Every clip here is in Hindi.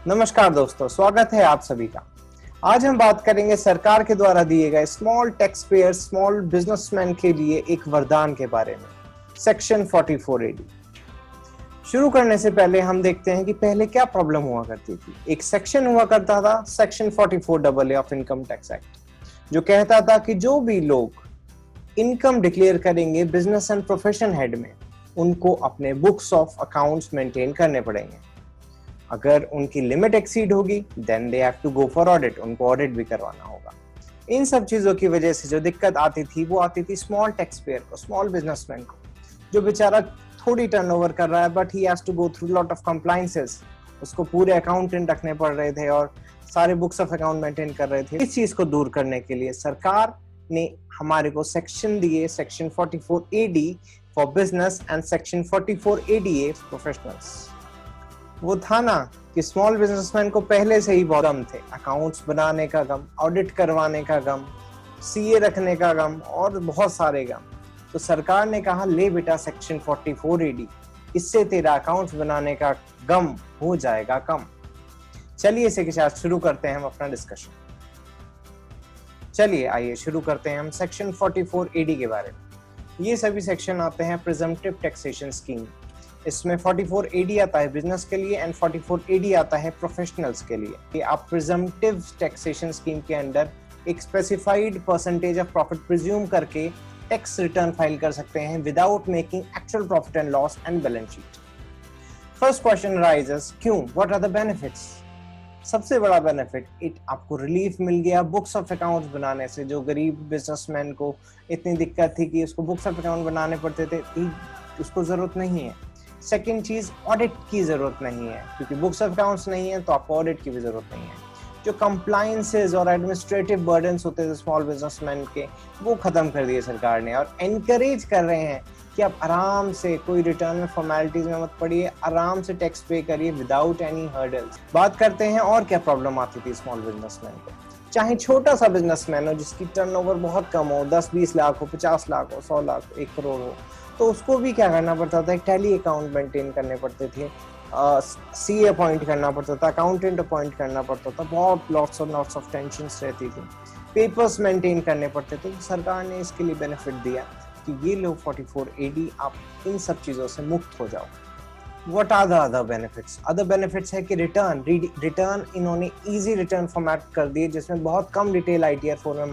नमस्कार दोस्तों, स्वागत है आप सभी का। आज हम बात करेंगे सरकार के द्वारा दिए गए small tax pair small businessman के लिए एक वरदान के बारे में, सेक्शन 44AD। शुरू करने से पहले हम देखते हैं कि पहले क्या प्रॉब्लम हुआ करती थी। एक सेक्शन हुआ करता था, section 44AA of income tax act, जो कहता था कि जो भी लोग इनकम डिक्लेयर करेंगे बिजनेस एंड प्रोफेशन हेड में, उनको अपने बुक्स ऑफ अकाउंट्स मेंटेन करने पड़ेंगे। अगर उनकी लिमिट एक्सीड होगी then they have to go for audit, उनको ऑडिट भी करवाना होगा। इन सब चीजों की वजह से जो दिक्कत आती थी वो आती थी स्मॉल टैक्स पेयर को, स्मॉल बिजनेसमैन को, जो बेचारा थोड़ी टर्नओवर कर रहा है but he has to go through lot of compliances. उसको पूरे अकाउंटेंट रखने पड़ रहे थे और सारे बुक्स ऑफ अकाउंट मेंटेन कर रहे थे। इस चीज को दूर करने के लिए सरकार ने हमारे को सेक्शन दिए, section 44AD for business and section 44ADA professionals. वो था ना कि स्मॉल बिजनेसमैन को पहले से ही बहुत गम थे, अकाउंट्स बनाने का गम, ऑडिट करवाने का गम, सीए रखने का गम और बहुत सारे गम। तो सरकार ने कहा ले बेटा सेक्शन 44AD, इससे तेरा अकाउंट्स बनाने का गम हो जाएगा कम। चलिए इसी के साथ शुरू करते हैं हम अपना डिस्कशन। चलिए आइए शुरू करते हैं हम सेक्शन 44AD के बारे में। ये सभी सेक्शन आते हैं प्रिजम्पटिव टैक्सेशन स्कीम। इसमें 44AD आता है बिजनेस के लिए एंड 44AD आता है प्रोफेशनल्स के लिए। कि आप प्रिजम्पटिव टैक्सेशन स्कीम के अंदर एक specified percentage of profit presume करके टैक्स रिटर्न फाइल कर सकते हैं without making actual profit and loss and balance sheet. First question raises, क्यों? What are the benefits? सबसे बड़ा बेनिफिट, आपको रिलीफ मिल गया बुक्स ऑफ अकाउंट्स बनाने से। जो गरीब बिजनेसमैन को इतनी दिक्कत थी कि उसको बुक्स ऑफ अकाउंट बनाने पड़ते थे, उसको जरूरत नहीं है। सेकेंड चीज, ऑडिट की जरूरत नहीं है, क्योंकि बुक्स ऑफ अकाउंट्स नहीं है तो आपको ऑडिट की भी जरूरत नहीं है। जो कंप्लायंसेस और एडमिनिस्ट्रेटिव बर्डन्स होते थे स्मॉल बिजनेसमैन के, वो खत्म कर दिए सरकार ने और एनकरेज कर रहे हैं कि आप आराम से कोई रिटर्न में फॉर्मेलिटीज में मत पड़िए, आराम से टैक्स पे करिए विदाउट एनी हर्डल्स। बात करते हैं और क्या प्रॉब्लम आती थी स्मॉल बिजनेसमैन को। चाहे छोटा सा बिजनेसमैन हो जिसकी टर्नओवर बहुत कम हो, 10-20 लाख हो, 50 लाख हो, 100 लाख हो, 1 करोड़ हो, तो उसको भी क्या करना पड़ता था, एक टैली अकाउंट मेंटेन करने पड़ते थे, सीए अपॉइंट करना पड़ता था, अकाउंटेंट अपॉइंट करना पड़ता था, बहुत लॉट्स ऑफ टेंशन्स रहती थी, पेपर्स मेंटेन करने पड़ते थे। तो सरकार ने इसके लिए बेनिफिट दिया कि ये लो 44AD, आप इन सब चीज़ों से मुक्त हो जाओ। What are the other benefits? Other benefits है कि रिटर्न इन्होंने इजी रिटर्न फॉर्मेट कर दिए, जिसमें बहुत कम डिटेल ITR 4 में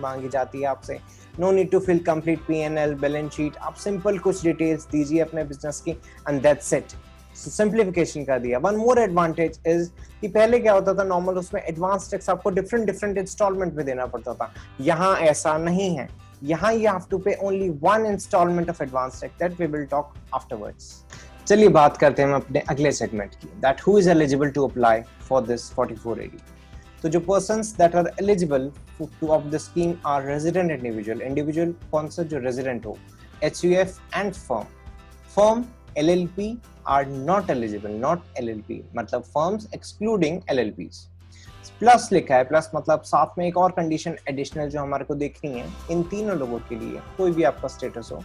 मांगी जाती है आपसे। No need to fill complete P&L balance sheet, आप सिंपल कुछ डिटेल्स दीजिए अपने बिजनेस की एंड दैट्स इट। सिंप्लीफिकेशन कर दिया। वन मोर एडवांटेज इज कि पहले क्या होता था, नॉर्मल उसमें एडवांस टैक्स आपको डिफरेंट इंस्टॉलमेंट में देना पड़ता था। यहाँ ऐसा नहीं है, यहाँ you have to pay only one installment of advance tax that we will talk afterwards. चलिए बात करते हैं हम अपने अगले सेगमेंट की, that who is eligible to apply for this 44AD. तो जो persons that are eligible to of the scheme are resident individual कौन सा, जो resident हो, HUF and firm LLP are not eligible, not LLP मतलब firms excluding LLPs। प्लस लिखा है, प्लस मतलब साथ में एक और कंडीशन एडिशनल जो हमारे को देखनी है इन तीनों लोगों के लिए, कोई भी आपका स्टेटस हो,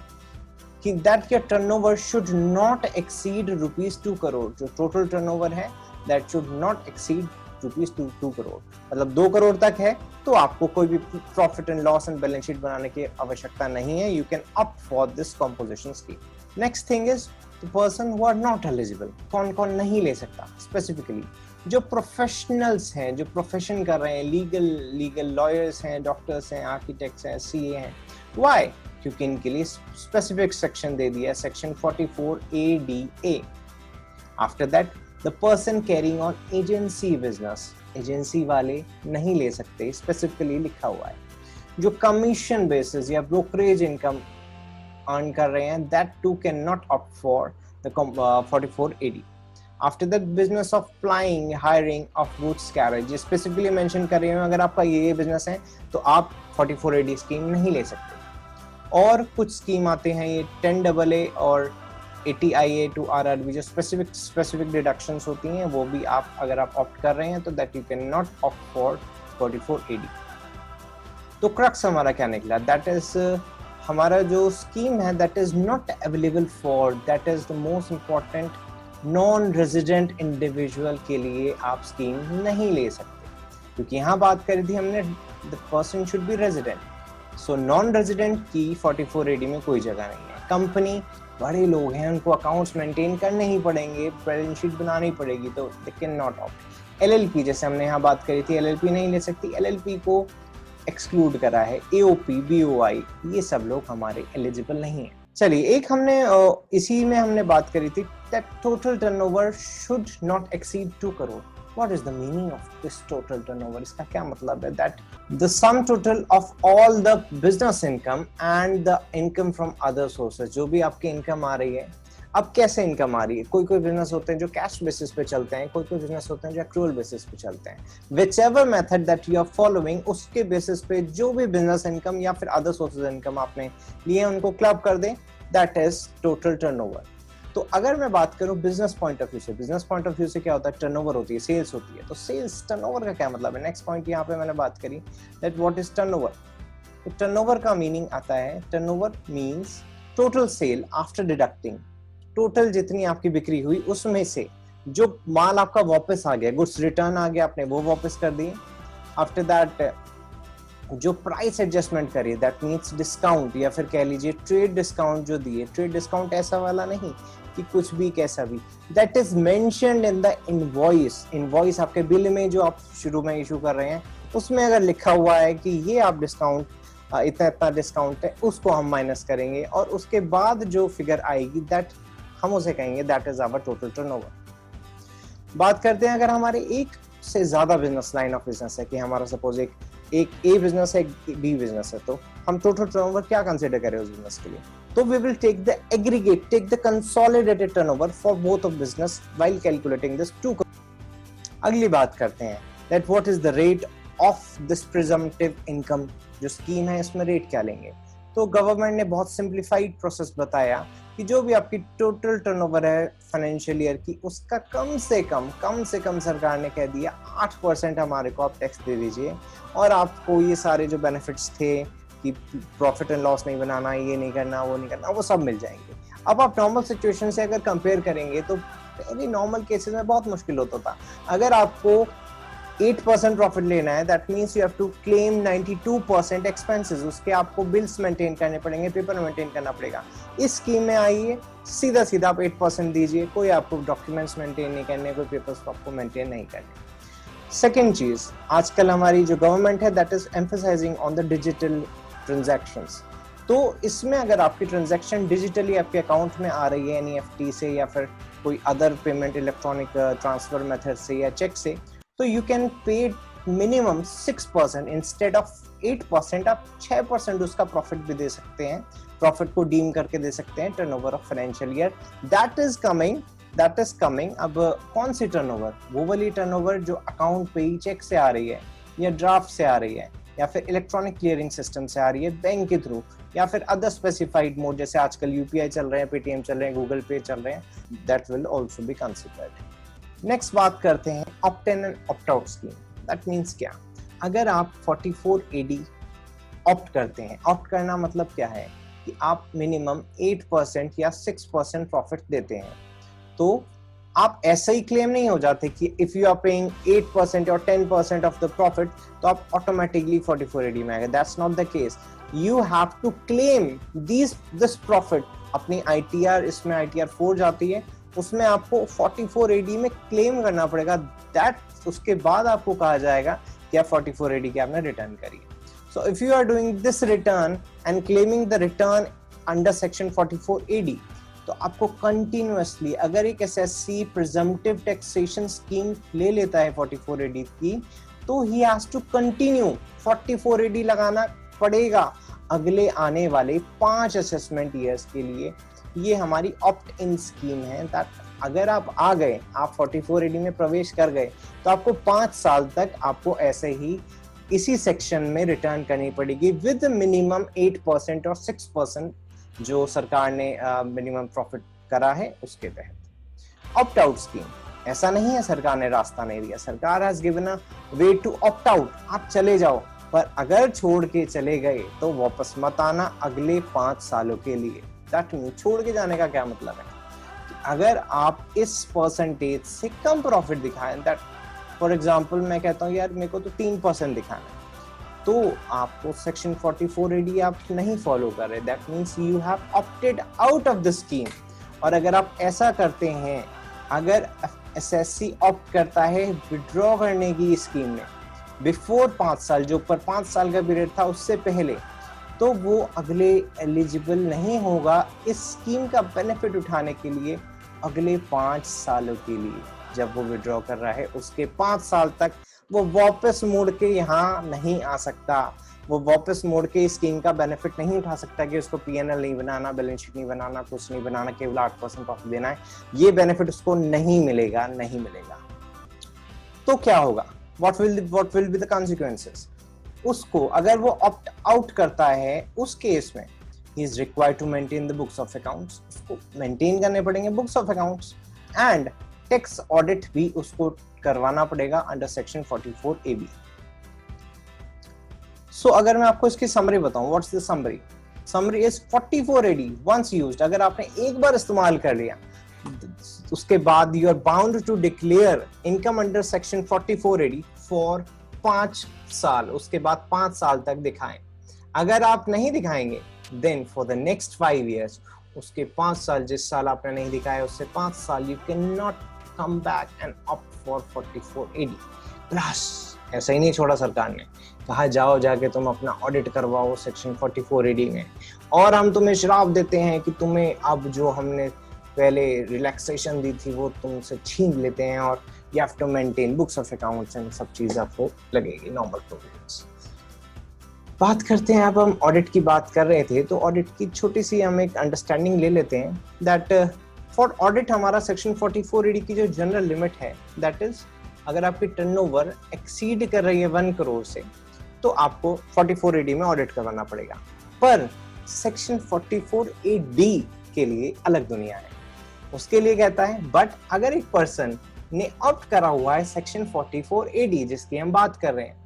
कि that your turnover should not exceed ₹2 crore. जो टोटल टर्नओवर है that should not exceed ₹2 crore, मतलब 2 करोड़ तक है तो आपको कोई भी profit and loss and balance sheet बनाने की आवश्यकता नहीं है। You can up for this composition scheme. Next thing is the person who are not eligible. कौन कौन नहीं ले सकता? स्पेसिफिकली जो प्रोफेशनल्स हैं, जो प्रोफेशन कर रहे हैं, लीगल लॉयर्स हैं, डॉक्टर्स हैं, आर्किटेक्ट्स हैं, सीए हैं। व्हाई? क्योंकि इनके लिए स्पेसिफिक सेक्शन दे दिया है, section 44ADA। After that the person carrying on agency business, agency वाले नहीं ले सकते, स्पेसिफिकली लिखा हुआ है। जो कमीशन बेसिस या ब्रोकरेज इनकम अर्न कर रहे हैं, that too can not opt for the 44AD। After that business of flying, hiring of goods carriage, specifically mention कर रही हूँ, अगर आपका ये बिजनेस है तो आप 44AD स्कीम नहीं ले सकते। और कुछ स्कीम आते हैं ये 10AA और 80IA to RRB, जो स्पेसिफिक डिडक्शंस होती हैं, वो भी आप अगर आप ऑप्ट कर रहे हैं तो that you can not opt for 44AD। तो क्रक्स हमारा क्या निकला, दैट इज हमारा जो स्कीम है that is not available for, that is the most important non resident individual के लिए आप स्कीम नहीं ले सकते, क्योंकि यहाँ बात करी थी हमने the person should be resident. So non resident की 44AD में कोई जगह नहीं है। कंपनी बड़े लोग हैं, उनको अकाउंट्स मेंटेन करने ही पड़ेंगे, बैलेंस शीट बनानी पड़ेगी, तो they can not opt. LLP जैसे हमने यहाँ बात करी थी, LLP नहीं ले सकती, LLP को एक्सक्लूड करा है। AOP, BOI, ये सब लोग हमारे एलिजिबल नहीं है। चलिए, एक हमने इसी में हमने बात करी थी that total turnover should not exceed 2 crore. What is the meaning of this total turnover? इसका क्या मतलब है? That the sum total of all the business income and the income from other sources, जो भी आपकी इनकम आ रही है, अब कैसे इनकम आ रही है? कोई कोई बिजनेस होते हैं जो कैश बेसिस पे चलते हैं, कोई कोई बिजनेस होते हैं जो एक्रूअल बेसिस पे चलते हैं। Whichever method that you are following, उसके बेसिस पे जो भी बिजनेस इनकम या फिर अदर सोर्सेज इनकम आपने लिए उनको क्लब कर दें, that is total turnover। तो अगर मैं बात करूं बिजनेस पॉइंट ऑफ व्यू से, बिजनेस पॉइंट ऑफ व्यू से क्या होता है? टर्नओवर होती है, सेल्स होती है। तो सेल्स टर्नओवर का क्या मतलब है? नेक्स्ट पॉइंट यहाँ पे मैंने बात करी दैट व्हाट इज टर्नओवर। तो टर्नओवर का मीनिंग आता है, turnover means total sale after deducting, total जितनी आपकी बिक्री हुई उसमें से जो माल आपका वापस आ गया, गुड्स रिटर्न आ गया, आपने वो वापस कर दिए। आफ्टर दैट जो प्राइस एडजस्टमेंट करी, दैट मीन्स डिस्काउंट या फिर कह लीजिए ट्रेड डिस्काउंट जो दिए। ट्रेड डिस्काउंट ऐसा वाला नहीं कि कुछ भी कैसा भी, that is mentioned in the invoice. Invoice आपके बिल में जो आप शुरू में इशू कर रहे हैं, उसमें अगर लिखा हुआ है कि ये आप डिस्काउंट इतना इतना डिस्काउंट है, उसको हम माइनस करेंगे और उसके बाद जो फिगर आएगी दैट हम उसे कहेंगे that is our total turnover. बात करते हैं अगर हमारे एक से ज्यादा बिजनेस लाइन ऑफ बिजनेस है, कि हमारा सपोज एक ए बिजनेस है, एक बी बिजनेस है, तो हम टोटल टर्नओवर क्या कंसीडर करें उस बिजनेस के लिए? तो we will take the aggregate, take the consolidated turnover for both of business while calculating this 2। अगली बात करते हैं that what is the rate of this presumptive income. जो स्कीम है इसमें रेट क्या लेंगे? तो गवर्नमेंट ने बहुत सिंप्लीफाइड प्रोसेस बताया कि जो भी आपकी टोटल टर्नओवर है फाइनेंशियल ईयर की, उसका कम से कम सरकार ने कह दिया 8% हमारे को आप टैक्स दे दीजिए, और आपको ये सारे जो बेनिफिट्स थे कि प्रॉफिट एंड लॉस नहीं बनाना, ये नहीं करना, वो नहीं करना, वो सब मिल जाएंगे। अब आप नॉर्मल सिचुएशन से अगर कंपेयर करेंगे तो वेरी नॉर्मल केसेस में बहुत मुश्किल होता था। अगर आपको 8% प्रॉफिट लेना है, that means you have to claim 92% expenses. उसके आपको बिल्स मेंटेन करने पड़ेंगे, पेपर मेंटेन करना पड़ेगा। इस स्कीम में आइए, सीधा सीधा आप 8% दीजिए, कोई आपको डॉक्यूमेंट्स मेंटेन नहीं करने, कोई पेपर्स आपको मेंटेन नहीं करने। सेकेंड चीज, आजकल हमारी जो गवर्नमेंट है that is emphasising on the digital transactions. तो इसमें अगर आपकी ट्रांजैक्शन डिजिटली आपके अकाउंट में आ रही है NEFT से या फिर कोई other payment electronic transfer method से या चेक से, तो you can pay minimum 6% instead of 8%। आप 6% उसका प्रॉफिट भी दे सकते हैं, प्रॉफिट को डीम करके दे सकते हैं turnover of financial year. That is coming. अब कौन सी टर्नओवर? वो वाली टर्नओवर जो अकाउंट पे ही चेक से आ रही है या ड्राफ्ट से आ रही है या फिर इलेक्ट्रॉनिक क्लियरिंग सिस्टम से आ रही है बैंक के थ्रू, या फिर अदर स्पेसिफाइड मोड जैसे आजकल UPI चल रहे हैं, पेटीएम चल रहे हैं, गूगल पे चल रहे हैं, that will also be considered. Next बात करते हैं opt in and opt out scheme. That means क्या? अगर आप 44AD ऑप्ट करते हैं, ऑप्ट करना मतलब क्या है कि आप मिनिमम 8% या 6% प्रॉफिट देते हैं, तो आप ऐसे ही क्लेम नहीं हो जाते कि इफ यू आर पेइंग 8% और 10% ऑफ द प्रॉफिट तो आप ऑटोमेटिकली 44AD में आएगा। That's not the case. You have to claim this profit अपनी ITR, इसमें ITR 4 जाती है, उसमें आपको 44AD में क्लेम करना पड़ेगा। दैट उसके बाद आपको कहा जाएगा कि आप 44AD की आपने रिटर्न करी। So if you are doing this return and claiming the return under section 44AD, तो आपको कंटिन्यूअसली अगर एक SSC प्रिजम्पटिव टैक्सेशन स्कीम ले लेता है 44AD की, तो ही हैज टू कंटिन्यू 44AD लगाना पड़ेगा अगले आने वाले 5 असेसमेंट ईयर्स के लिए। ये हमारी ऑप्ट इन स्कीम है। दैट अगर आप आ गए, आप 44AD में प्रवेश कर गए, तो आपको 5 साल तक आपको ऐसे ही इसी सेक्शन में रिटर्न करनी पड़ेगी विद मिनिमम 8% और 6% जो सरकार ने मिनिमम प्रॉफिट करा है उसके तहत। ऑप्ट आउट स्कीम ऐसा नहीं है सरकार ने रास्ता नहीं दिया, सरकार has given a way to opt out. आप चले जाओ, पर अगर छोड़ के चले गए तो वापस मत आना अगले 5 सालों के लिए। दैट मीन छोड़ के जाने का क्या मतलब है? अगर आप इस परसेंटेज से कम प्रॉफिट दिखाएं, दैट फॉर एग्जांपल मैं कहता हूँ यार मेरे को तो 3% दिखाना है, तो आपको सेक्शन 44AD आप नहीं फॉलो कर रहे, that means you have opted out of the scheme. और अगर आप ऐसा करते हैं, अगर एसएससी ऑप्ट करता है विड्रॉ करने की स्कीम में बिफोर 5 साल, जो ऊपर 5 साल का पीरियड था उससे पहले, तो वो अगले एलिजिबल नहीं होगा इस स्कीम का बेनिफिट उठाने के लिए अगले 5 सालों के लिए। जब वो विड्रॉ कर रहा है उसके 5 साल तक वो वापस मुड़ के यहाँ नहीं आ सकता, वो वापस मुड़ के इस स्कीम का बेनिफिट नहीं उठा सकता कि उसको पीएनएल नहीं बनाना, बैलेंस शीट नहीं बनाना, कुछ नहीं बनाना, केवल 8% प्रॉफिट देना है, ये बेनिफिट उसको नहीं मिलेगा, नहीं मिलेगा। तो क्या होगा, what will be the consequences? उसको अगर वो ऑप्ट आउट करता है उस केस में he is required to maintain the books of accounts, उसको मेंटेन करने पड़ेंगे books of accounts, and tax audit भी उसको करवाना पड़ेगा अंडर सेक्शन 44AB। सो अगर मैं आपको इसकी समरी बताऊं, what's the summary? Summary is 44AD once used, अगर आपने एक बार इस्तेमाल कर लिया उसके बाद you are bound to declare income under section 44AD for 5 साल, उसके बाद 5 साल तक दिखाएं। अगर आप नहीं दिखाएंगे then for the next 5 years, उसके 5 साल, जिस साल आपने नहीं दिखाया उससे 5 साल, you can not come back and opt for 44AD plus. ऐसा ही नहीं छोड़ा सरकार ने, कहा जाओ जाके तुम अपना ऑडिट करवाओ सेक्शन 44AD में, और हम तुम्हें श्राप देते हैं कि तुम्हें अब जो हमने पहले रिलैक्सेशन दी थी वो तुमसे छीन लेते हैं, और you have to maintain books of accounts and सब चीज आपको लगेगी, नॉर्मल प्रोविजंस। बात करते हैं, अब हम ऑडिट की बात कर रहे थे तो ऑडिट की छोटी सी हम एक अंडरस्टैंडिंग ले लेते हैं दैट फॉर ऑडिट हमारा सेक्शन 44AD की जो जनरल लिमिट है दैट इज अगर आपकी टर्नओवर एक्सीड कर रही है 1 करोड़ से तो आपको 44AD में ऑडिट करवाना पड़ेगा। पर सेक्शन 44AD के लिए अलग दुनिया है, उसके लिए कहता है बट अगर एक पर्सन ने ऑप्ट करा हुआ है सेक्शन 44AD जिसकी हम बात कर रहे हैं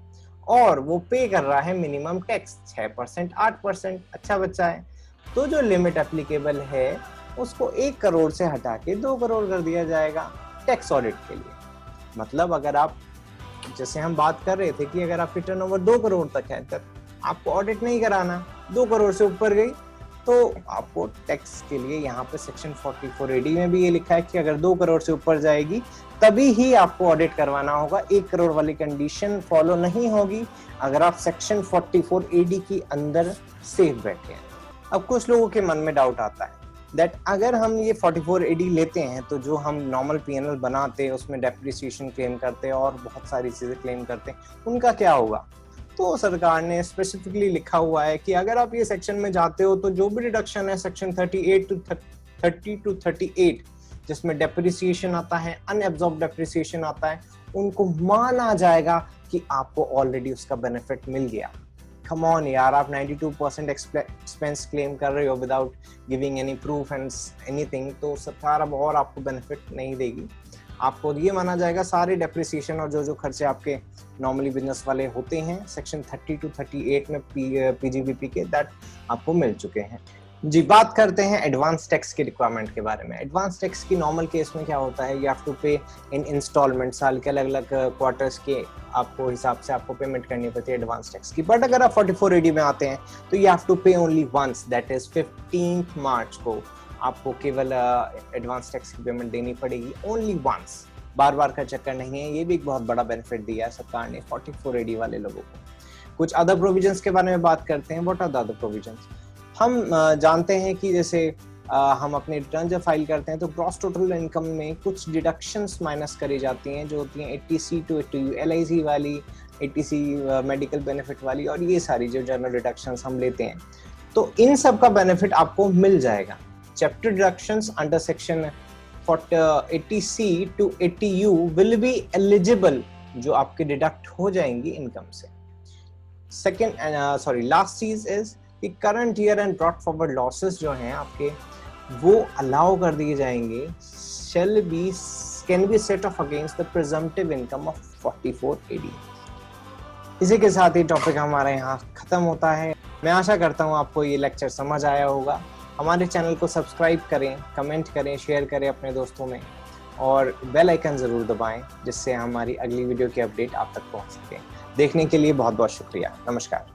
और वो पे कर रहा है मिनिमम टैक्स 6% 8%, अच्छा बच्चा है, तो जो लिमिट एप्लीकेबल है उसको 1 करोड़ से हटा के 2 करोड़ कर दिया जाएगा टैक्स ऑडिट के लिए। मतलब अगर आप, जैसे हम बात कर रहे थे कि अगर आपकी टर्नओवर 2 करोड़ तक है तब आपको ऑडिट नहीं कराना, 2 करोड़ से ऊपर गई तो आपको टैक्स के लिए यहाँ पे सेक्शन 44AD में भी ये लिखा है कि अगर 2 करोड़ से ऊपर जाएगी तभी ही आपको ऑडिट करवाना होगा, 1 करोड़ वाली कंडीशन फॉलो नहीं होगी अगर आप सेक्शन 44AD की अंदर सेफ बैठे हैं। अब कुछ लोगों के मन में डाउट आता है दैट अगर हम ये 44AD लेते हैं तो जो हम नॉर्मल पीएनएल बनाते हैं उसमें डेप्रिसिएशन क्लेम करते हैं और बहुत सारी चीजें क्लेम करते हैं, उनका क्या होगा? तो सरकार ने स्पेसिफिकली लिखा हुआ है कि अगर आप ये सेक्शन में जाते हो तो जो भी डिडक्शन है सेक्शन 30 to 38 जिसमें डेप्रिसिएशन आता है, अनएब्जॉर्ब डेप्रिसिएशन आता है, उनको माना जाएगा कि आपको ऑलरेडी उसका बेनिफिट मिल गया। कम ऑन यार, आप 92% एक्सपेंस क्लेम कर रहे हो without giving any proof and anything, तो सरकार अब और आपको बेनिफिट नहीं देगी। आपको ये माना जाएगा सारे डेप्रिसिएशन और जो खर्चे आपके नॉर्मली बिजनेस वाले होते हैं सेक्शन 30 to 38 में पीजीबीपी के, दैट आपको मिल चुके हैं। जी, बात करते हैं एडवांस टैक्स के रिक्वायरमेंट के बारे में। एडवांस टैक्स की नॉर्मल केस में क्या होता है, यू हैव टू पे इन इंस्टॉलमेंट, साल के अलग अलग क्वार्टर्स के आपको हिसाब से आपको पेमेंट करनी पड़ती है एडवांस टैक्स की। बट अगर आप 44AD में आते हैं तो यू हैव टू पे ओनली वंस, दैट इज 15 मार्च को आपको केवल एडवांस टैक्स की पेमेंट देनी पड़ेगी, ओनली वंस, बार बार का चक्कर नहीं है। ये भी एक बहुत बड़ा बेनिफिट दिया है सरकार ने 44AD वाले लोगों को। कुछ अदर प्रोविजंस के बारे में बात करते हैं। What are the other provisions? हम जानते हैं कि जैसे हम अपने रिटर्न जब फाइल करते हैं तो ग्रॉस टोटल इनकम में कुछ डिडक्शंस माइनस करी जाती हैं जो होती हैं 80C to 80U LIC वाली, 80C मेडिकल बेनिफिट वाली, और ये सारी जो जनरल डिडक्शंस हम लेते हैं तो इन सब का बेनिफिट आपको मिल जाएगा। Chapter deductions under section 80C to 80U will be eligible, जो आपके डिडक्ट हो जाएंगी इनकम से। लास्ट चीज इज कि current year and brought forward losses जो हैं आपके वो अलाउ कर दिए जाएंगे, can be set of against the presumptive income of 44AD। इसी के साथ ही टॉपिक हमारा यहाँ खत्म होता है। मैं आशा करता हूँ आपको ये लेक्चर समझ आया होगा। हमारे चैनल को सब्सक्राइब करें, कमेंट करें, शेयर करें अपने दोस्तों में और बेल आइकन ज़रूर दबाएं जिससे हमारी अगली वीडियो की अपडेट आप तक पहुंच सके। देखने के लिए बहुत बहुत शुक्रिया। नमस्कार।